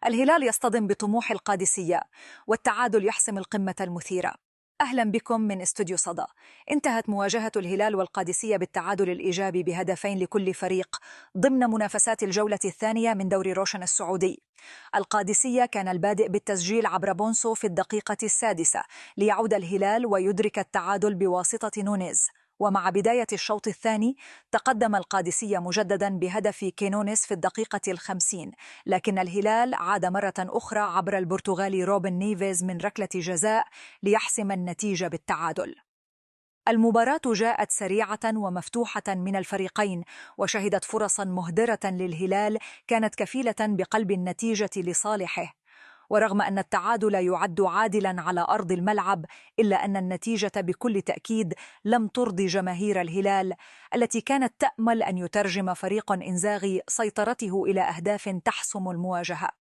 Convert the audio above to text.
الهلال يصطدم بطموح القادسية، والتعادل يحسم القمة المثيرة. أهلا بكم من استوديو صدى. انتهت مواجهة الهلال والقادسية بالتعادل الإيجابي بهدفين لكل فريق ضمن منافسات الجولة الثانية من دوري روشن السعودي. القادسية كان البادئ بالتسجيل عبر بونسو في الدقيقة السادسة، ليعود الهلال ويدرك التعادل بواسطة نونيز. ومع بداية الشوط الثاني تقدم القادسية مجددا بهدف كينونيس في الدقيقة 50، لكن الهلال عاد مرة أخرى عبر البرتغالي روبن نيفيز من ركلة جزاء ليحسم النتيجة بالتعادل. المباراة جاءت سريعة ومفتوحة من الفريقين، وشهدت فرصا مهدرة للهلال كانت كفيلة بقلب النتيجة لصالحه. ورغم أن التعادل يعد عادلا على أرض الملعب، إلا أن النتيجة بكل تأكيد لم ترضي جماهير الهلال، التي كانت تأمل أن يترجم فريق إنزاغي سيطرته إلى أهداف تحسم المواجهة.